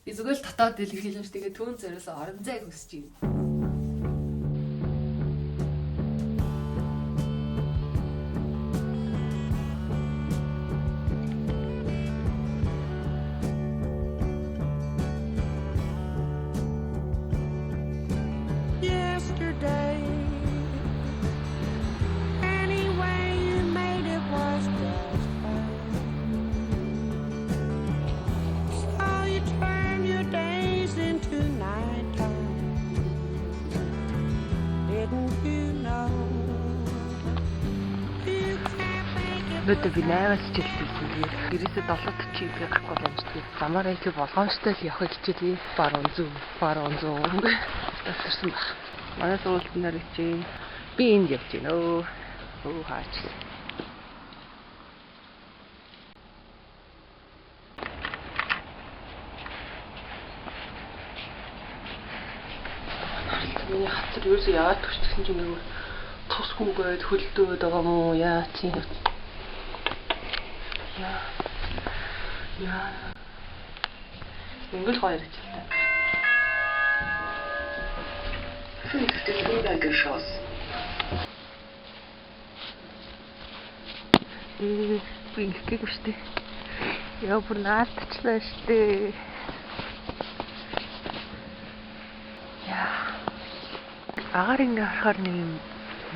Эсвэл дотоод дэлгэрүүлж тэгээ түүн зөрөөс орон зайг хүсэж байна. Өнөөдөр би 8-аас хичээлсэн. Тэгээд 9-7 40 гарахгүй амждаг. Замаараа их болгоомжтой л явах хичээлээ. Баруун зүг. Тасарсан баг. Манай сургуульд нар хичээн. Би энд явж байна. Өө хаач. Миний хатар юусе яагаад төчсөн юм бэ? Тусгүйгээд хөлдөөд байгаа мó яа чи. Яа. Ингл хоёр ч юм. Ингээгүй штэ. Яа бүр наадчлаа штэ. Яа. Агаар ингээ харахаар нэг юм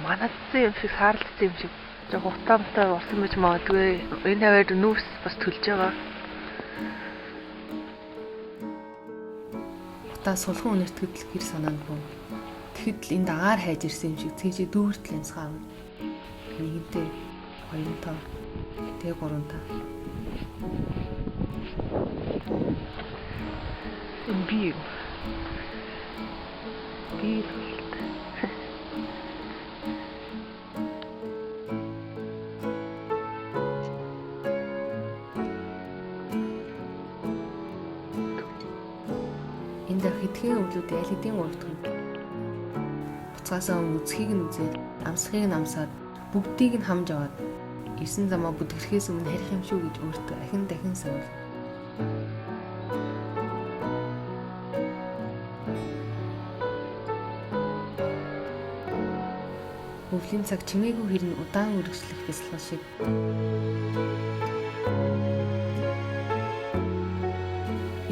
манадсан юм шиг саарлцсан юм шиг жоо утаамтай болсон байж магадгүй. Энэ хавьд нүүрс бас төлж байгаа. Утаа сулхан өнөртгөд л гэр санаангүй. Тэгэхэд л энд агаар хайж ирсэн юм шиг цэжээ дүүртэл янсгаав. Нэгэнтээ хоёртоо тэгээ гуравтаа. Би энд хэдхэн өвлүүд аль хэдийн урагдсан. Буцаасаа үзхийг нь үзээд, амсхийг нь амсаад, бүгдийг нь хамж аваад ирсэн замаа бүтгэрэхээс өмнө харих юм шүү гэж өөртөө дахин санав. Өвлийн цаг чимээгүй хэрн удаан үргэлжлэх бясалгал шиг.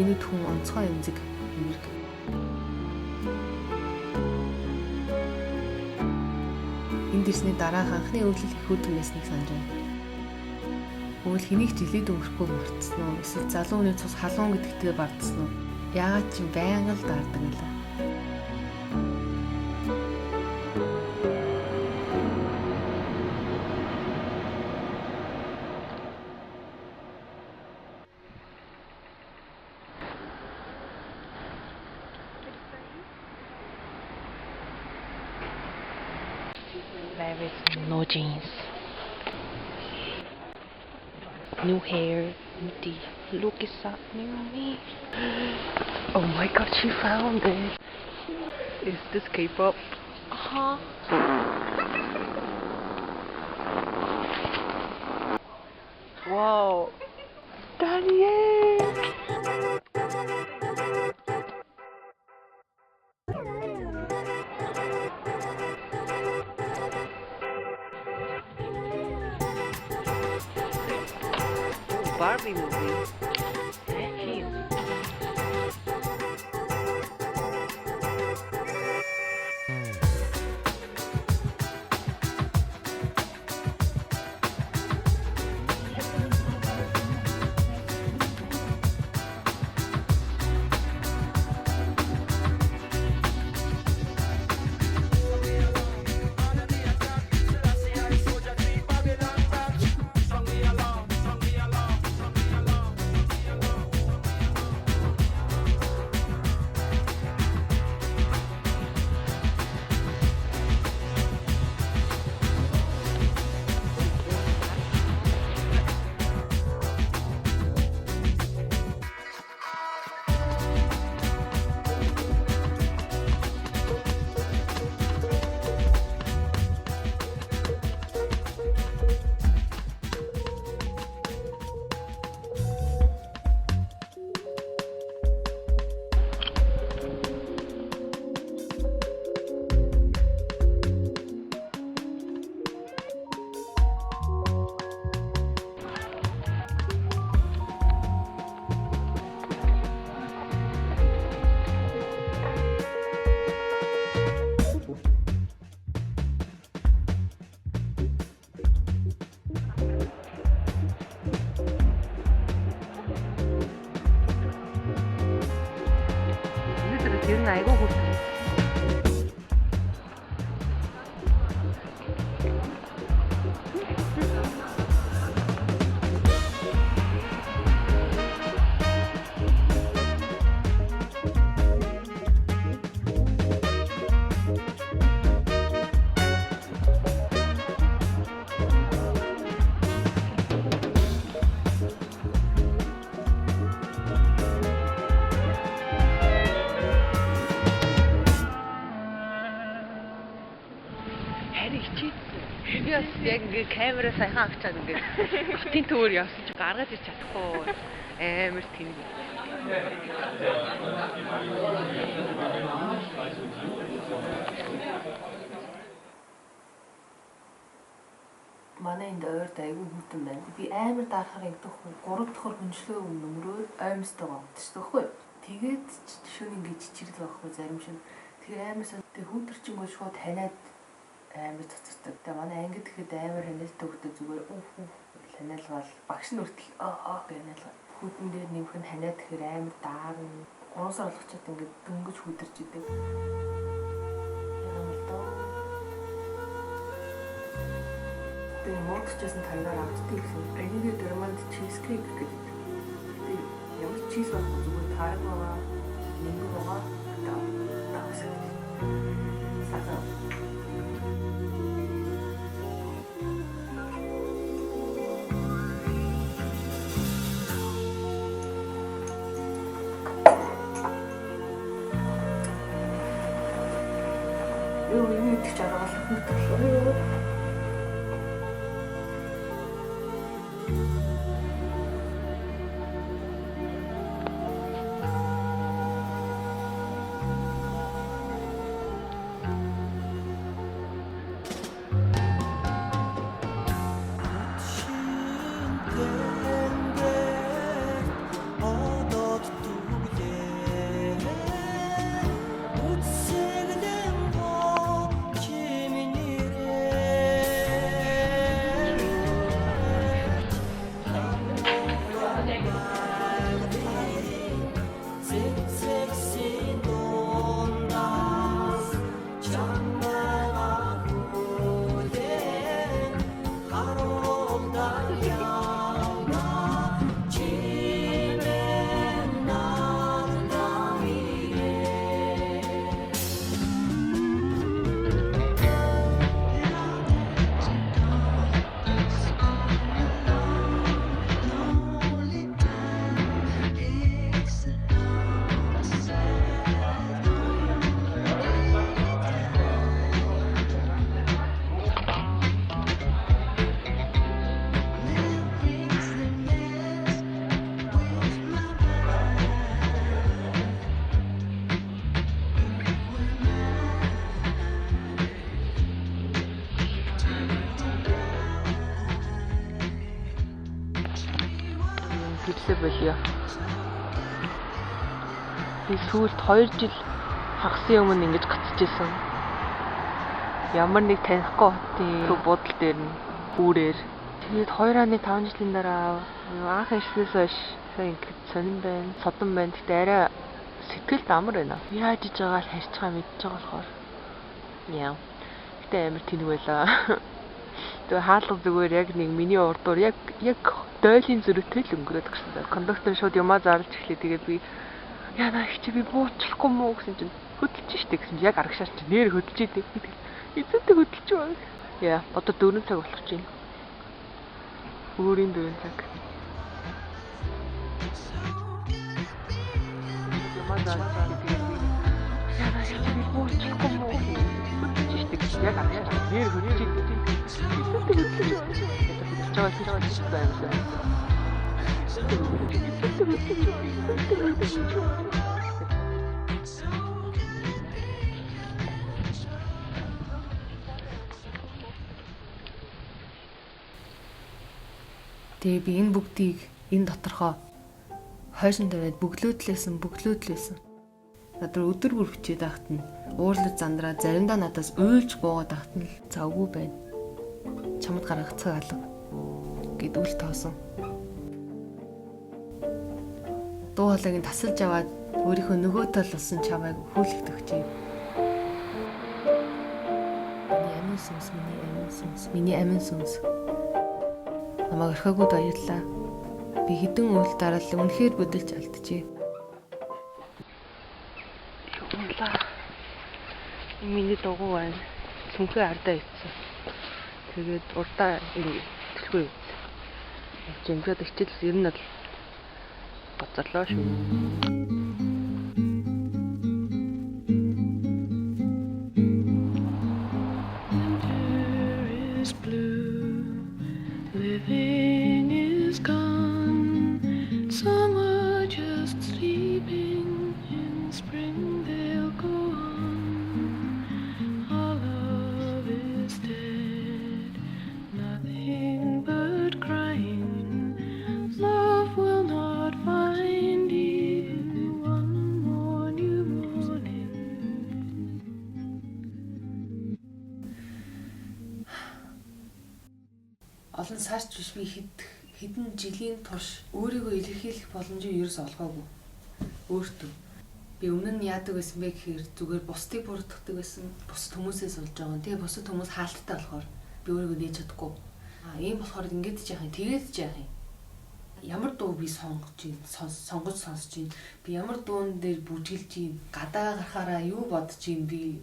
Энэ хүн онцгой эмзэг хэрэг. Энд ирсний дараах анхны өвлөл их өдөр ясныг санаж байна. Өвөл хэнийг ч жилээд өнгөрөхгүй мартсан уу? Эсвэл залуу хүний цус халуун гэдэгтээ бардсан уу? Яагаад ч байнга л даардаг байлаа. There is no jeans. New hair. Look, is that new me? Oh my god, she found it. Is this K-pop? Uh-huh. Wow. Daniel! Barbie movie. Cute. Тэр нь айгүй хөөрхөн. Би бас яг ингээ камера сайхан авчаад ингээ хотын төвөр явсан чи гаргаж иж чадахгүй амар тэнэг. Манай энэ ойрд айгүй хүйтэн байна. Би амар даахаар ингэдэг хүн 3 дахь хөнчлөө өмнөмрөө оймстой гомдсон шүү дээ. Хөөе. Тэгээд шөнө ингээ чичирэл байхгүй зарим шин. Тэгэхээр амар сан тэг хүнтэрчингөө шууд таниад амар цоцтой. Тэгээ манай ангид гэхэд амар ханиалтай хөлтөө зүгээр ханиалгаал багш нь хүртэл гэнэлгаа. Хүйтэн дээр нэмэх нь ханиад тэгэхээр амар даарна. 3 сар болгочод ингээд дөнгөж хүдэрч идэг. Тэгээ модчсэн тайгаар авчдаг гэсэн. Энийг дөрманд чизкейк гэдэг. Тэгээ ямар чиз байхгүй зүгээр тайгаа нингугаа таасан. Сахар. Юу юм идэх жаргал хөтлөө. Хэвлээ болио. Би сүүлд 2 жил хагасны өмнө ингэж гацчихсан. Ямар нэг танихгүй хотын буудлын дээр нь үүрээр. Тэгээд 2.5 жилийн дараа анх ирснээс хойш ингэж сонирн байна, содон байна. Гэтэ арай сэтгэлд амар байна. Яаж иж байгааг харьж байгаа мэдж байгаа болохоор. Яа. Гэтэ амар тэнэг байлаа. Тэгээ хаалга зүгээр яг нэг миний урдуур яг дойлын зөрүүтэй л өнгөрөөд гэрсэн даа. Кондуктор шууд юмаа зарлж эхлэе. Тэгээ би яна их чи би буучлахгүй мүү гэсэн чинь хөдөлж штэ гэсэн чинь яг арагшаар чи нэр хөдөлж идэв. Эцэстээ хөдөлж байгаа. Яа, одоо 4 цаг болох чинь. Өөрийн 4 цаг. Юмаа зарлж тэгээ би яна их чи би буучлахгүй мүү хөдөлж штэ гэсэн яг арагшаар нэр хөдөлж идэв. Тэгээ би энэ бүгдийг энэ доторхоо хойшин тавиад бөглөөдлээсэн. Надад өдөр бүр бичээд ахт нь уурлаж зандраа заримдаа надаас уйлж буугаад ахт нь завгүй байна. Чамд гаргах цаг алга гэд үл тоосон. Дуу хоолойг нь тасалж аваад Өөрийнхөө нөгөө тал болсон чамайг хүлэгт өгчээ. Миний амин сүнс. Намайг орхиогод баярлаа. Би хэдэн үйл дараалал үнэхээр бүдэлж алдчихъя. Юунлаа. Миний догоо байна. Цүнхээ ардаа ицсэн. Тэгээд урдаа төлхөө ицсэн. Жимжээд ичил ер нь л боцорлоо шүү. Living is gone. Summer just sleeping. In spring they'll go on. All love is dead. Nothing but crying. Love will not find you. One more new morning. Олон сарч биш би хэдэн жилийн турш өөрийгөө илэрхийлэх боломжийг ерөөс олгоогүй. Өөртөө. Би өмнө нь яадаг байсан бэ гэхээр зүгээр бусдыг буруутгадаг байсан. Бусд хүмүүсээс болж байгаа. Тэгээ бусд хүмүүс хаалттай болохоор би өөрийгөө нээж чадахгүй. Ийм болохоор ингэж яах юм, тэгээд яах юм. Ямар дуу би сонгож сонсож юм. Би ямар дуун дээр бүжгэлж юм. Гадаа гарахаараа юу бодож юм би.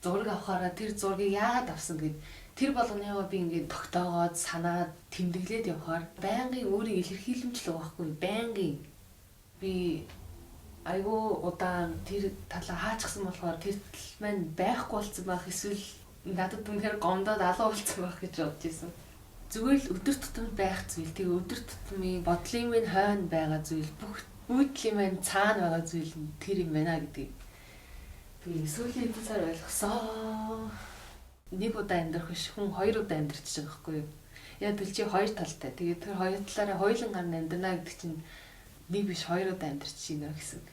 Зураг авахаараа тэр зургийг яагаад авсан гэд тэр болгоныгоо би ингээд тогтоогоод санаад тэмдэглээд явахаар байнгын өөрийг илэрхийлэмжлэг байхгүй. Байнгын би айгүй удаан тэр талаа хаачихсан болохоор тэр тал маань байхгүй болсон байх, эсвэл надад үнэхээр гомдоод алуу болсон байх гэж бодож байсан. Зүгээр л өдөр тутамд байх зүйл, тэгээ өдөр тутмын бодлын минь хойно байгаа зүйл, бүх үйлдэлийн минь цаана байгаа зүйл нь тэр юм байна гэдгийг би сүүлийн хэдэн сар ойлгосон. Нэг удаа амьдрах биш, хүн 2 удаа амьдрч байгаа байхгүй юу? Яг л чи 2 талтай. Тэгээд тэр 2 талаараа хоёулангаар амьдрна гэдэг чинь нэг биш 2 удаа амьдрч байна гэсэн үг.